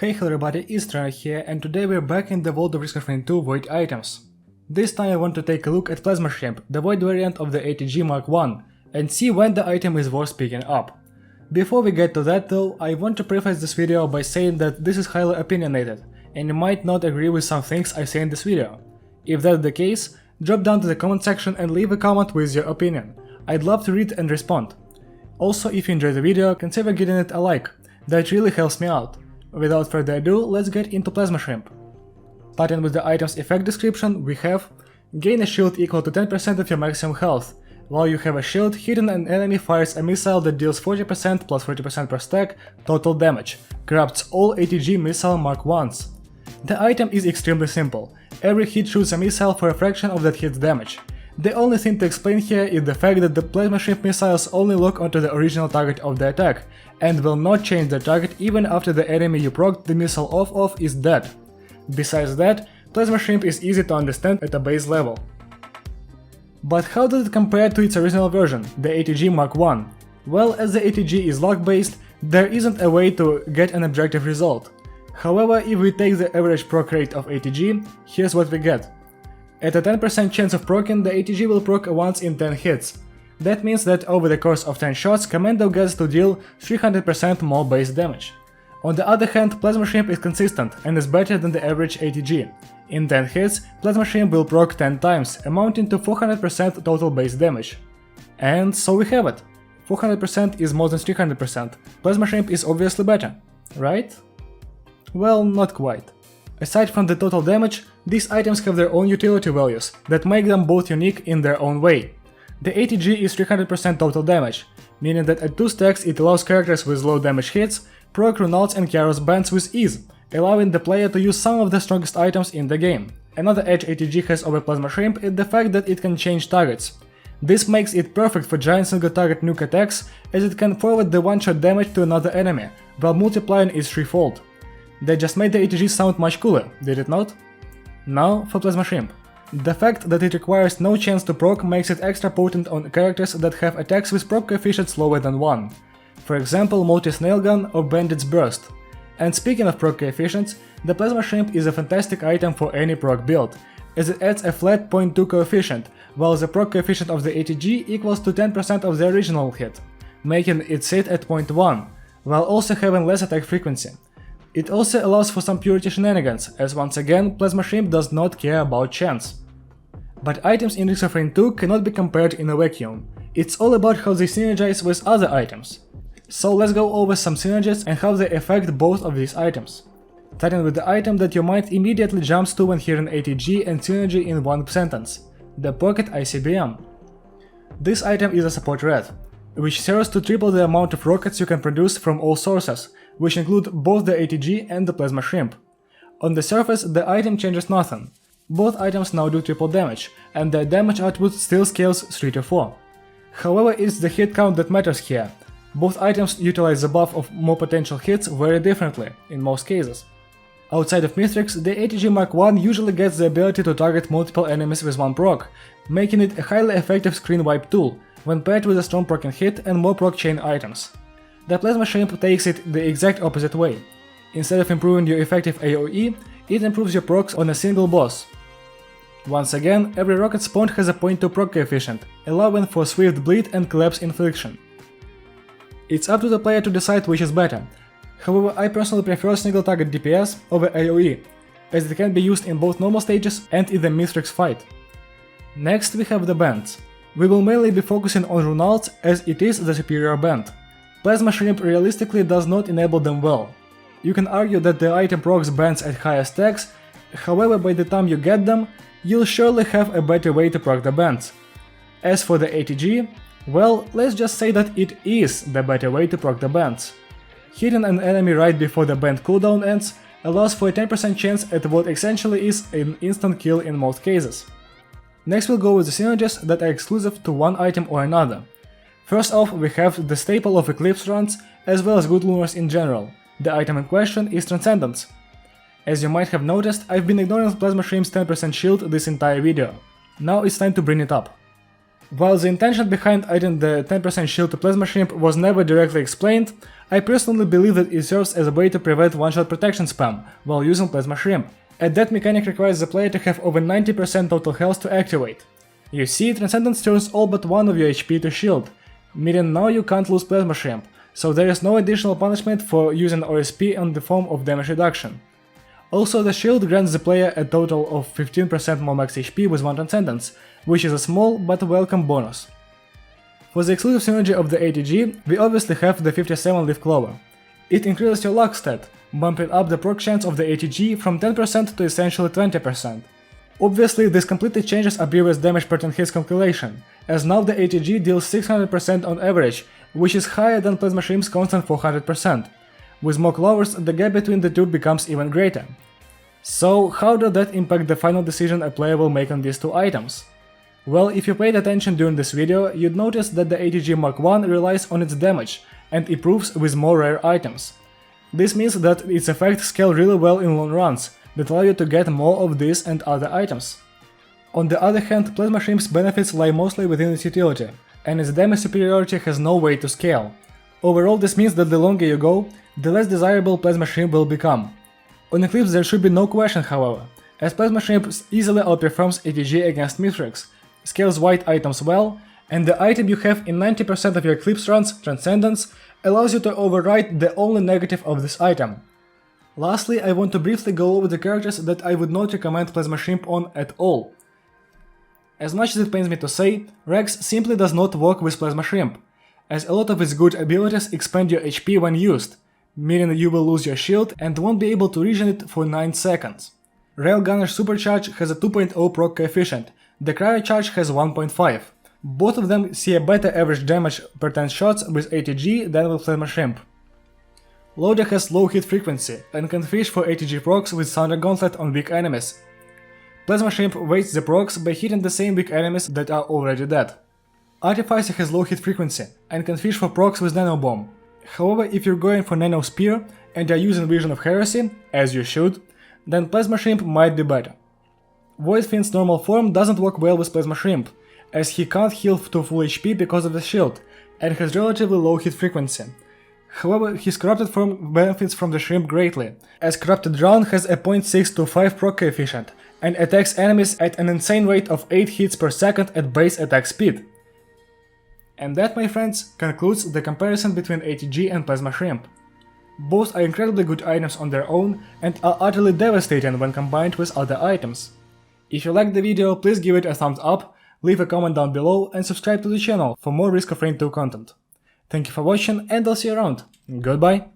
Hey hello everybody, it's Trina here, and today we're back in the world of Risk 2 Void items. This time I want to take a look at Plasma Shrimp, the Void variant of the AtG Mk, and see when the item is worth picking up. Before we get to that though, I want to preface this video by saying that this is highly opinionated, and you might not agree with some things I say in this video. If that's the case, drop down to the comment section and leave a comment with your opinion. I'd love to read and respond. Also, if you enjoyed the video, consider giving it a like, that really helps me out. Without further ado, let's get into Plasma Shrimp. Starting with the item's effect description, we have: gain a shield equal to 10% of your maximum health. While you have a shield, hitting an enemy fires a missile that deals 40% plus 40% per stack total damage. Corrupts all AtG missile Mark 1s. The item is extremely simple. Every hit shoots a missile for a fraction of that hit's damage. The only thing to explain here is the fact that the Plasma Shrimp missiles only lock onto the original target of the attack, and will not change the target even after the enemy you procced the missile off of is dead. Besides that, Plasma Shrimp is easy to understand at a base level. But how does it compare to its original version, the AtG Mark 1? Well, as the AtG is luck based, there isn't a way to get an objective result. However, if we take the average proc rate of AtG, here's what we get. At a 10% chance of proccing, the AtG will proc once in 10 hits. That means that over the course of 10 shots, Commando gets to deal 300% more base damage. On the other hand, Plasma Shrimp is consistent and is better than the average AtG. In 10 hits, Plasma Shrimp will proc 10 times, amounting to 400% total base damage. And so we have it. 400% is more than 300%. Plasma Shrimp is obviously better, right? Well, not quite. Aside from the total damage, these items have their own utility values that make them both unique in their own way. The AtG is 300% total damage, meaning that at 2 stacks it allows characters with low damage hits proc Runauts and Kairos bands with ease, allowing the player to use some of the strongest items in the game. Another edge AtG has over Plasma Shrimp is the fact that it can change targets. This makes it perfect for giant single target nuke attacks, as it can forward the one-shot damage to another enemy, while multiplying is threefold. That just made the AtG sound much cooler, did it not? Now for Plasma Shrimp. The fact that it requires no chance to proc makes it extra potent on characters that have attacks with proc coefficients lower than 1. For example, Multi Snail Gun or Bandit's Burst. And speaking of proc coefficients, the Plasma Shrimp is a fantastic item for any proc build, as it adds a flat 0.2 coefficient, while the proc coefficient of the AtG equals to 10% of the original hit, making it sit at 0.1, while also having less attack frequency. It also allows for some purity shenanigans, as once again Plasma Shrimp does not care about chance. But items in Risk 2 cannot be compared in a vacuum. It's all about how they synergize with other items. So let's go over some synergies and how they affect both of these items. Starting with the item that your mind immediately jumps to when hearing AtG and synergy in one sentence: the Pocket ICBM. This item is a support red, which serves to triple the amount of rockets you can produce from all sources, which include both the AtG and the Plasma Shrimp. On the surface, the item changes nothing. Both items now do triple damage, and their damage output still scales 3 to 4. However, it's the hit count that matters here. Both items utilize the buff of more potential hits very differently, in most cases. Outside of Mithrix, the AtG Mark 1 usually gets the ability to target multiple enemies with one proc, making it a highly effective screen wipe tool, when paired with a strong proc hit and more proc chain items. The Plasma Shrimp takes it the exact opposite way. Instead of improving your effective AoE, it improves your procs on a single boss. Once again, every rocket spawned has a 0.2 proc coefficient, allowing for swift bleed and collapse infliction. It's up to the player to decide which is better. However, I personally prefer single target DPS over AoE, as it can be used in both normal stages and in the Mithrix fight. Next we have the bands. We will mainly be focusing on Runauts, as it is the superior band. Plasma Shrimp realistically does not enable them well. You can argue that the item procs bands at higher stacks, however by the time you get them, you'll surely have a better way to proc the bands. As for the AtG, well, let's just say that it is the better way to proc the bands. Hitting an enemy right before the band cooldown ends allows for a 10% chance at what essentially is an instant kill in most cases. Next we'll go with the synergies that are exclusive to one item or another. First off, we have the staple of Eclipse runs, as well as good lunars in general. The item in question is Transcendence. As you might have noticed, I've been ignoring Plasma Shrimp's 10% shield this entire video. Now it's time to bring it up. While the intention behind adding the 10% shield to Plasma Shrimp was never directly explained, I personally believe that it serves as a way to prevent one-shot protection spam while using Plasma Shrimp, and that mechanic requires the player to have over 90% total health to activate. You see, Transcendence turns all but one of your HP to shield, meaning now you can't lose Plasma Shrimp, so there is no additional punishment for using OSP in the form of damage reduction. Also, the shield grants the player a total of 15% more max HP with one Transcendence, which is a small but welcome bonus. For the exclusive synergy of the AtG, we obviously have the 57 Leaf Clover. It increases your luck stat, bumping up the proc chance of the AtG from 10% to essentially 20%. Obviously, this completely changes a previous damage per 10 hits calculation, as now the AtG deals 600% on average, which is higher than Plasma Shrimp's constant 400%. With more clovers, the gap between the two becomes even greater. So, how does that impact the final decision a player will make on these two items? Well, if you paid attention during this video, you'd notice that the AtG Mark I relies on its damage and improves with more rare items. This means that its effects scale really well in long runs, that allow you to get more of these and other items. On the other hand, Plasma Shrimp's benefits lie mostly within its utility, and its damage superiority has no way to scale. Overall, this means that the longer you go, the less desirable Plasma Shrimp will become. On Eclipse there should be no question, however, as Plasma Shrimp easily outperforms AtG against Mithrix, scales white items well, and the item you have in 90% of your Eclipse runs, Transcendence, allows you to override the only negative of this item. Lastly, I want to briefly go over the characters that I would not recommend Plasma Shrimp on at all. As much as it pains me to say, Rex simply does not work with Plasma Shrimp, as a lot of its good abilities expand your HP when used, meaning you will lose your shield and won't be able to regen it for 9 seconds. Railgunner's Supercharge has a 2.0 proc coefficient, the Cryo Charge has 1.5. Both of them see a better average damage per 10 shots with AtG than with Plasma Shrimp. Loader has low hit frequency and can fish for AtG procs with Thunder Gauntlet on weak enemies. Plasma Shrimp wastes the procs by hitting the same weak enemies that are already dead. Artificer has low hit frequency and can fish for procs with Nano Bomb. However, if you're going for Nano Spear and are using Vision of Heresy, as you should, then Plasma Shrimp might be better. Void Fiend's normal form doesn't work well with Plasma Shrimp, as he can't heal to full HP because of the shield, and has relatively low hit frequency. However, his Corrupted form benefits from the Shrimp greatly, as Corrupted Drown has a 0.625 proc coefficient, and attacks enemies at an insane rate of 8 hits per second at base attack speed. And that, my friends, concludes the comparison between AtG and Plasma Shrimp. Both are incredibly good items on their own and are utterly devastating when combined with other items. If you liked the video, please give it a thumbs up, leave a comment down below and subscribe to the channel for more Risk of Rain 2 content. Thank you for watching and I'll see you around. Goodbye!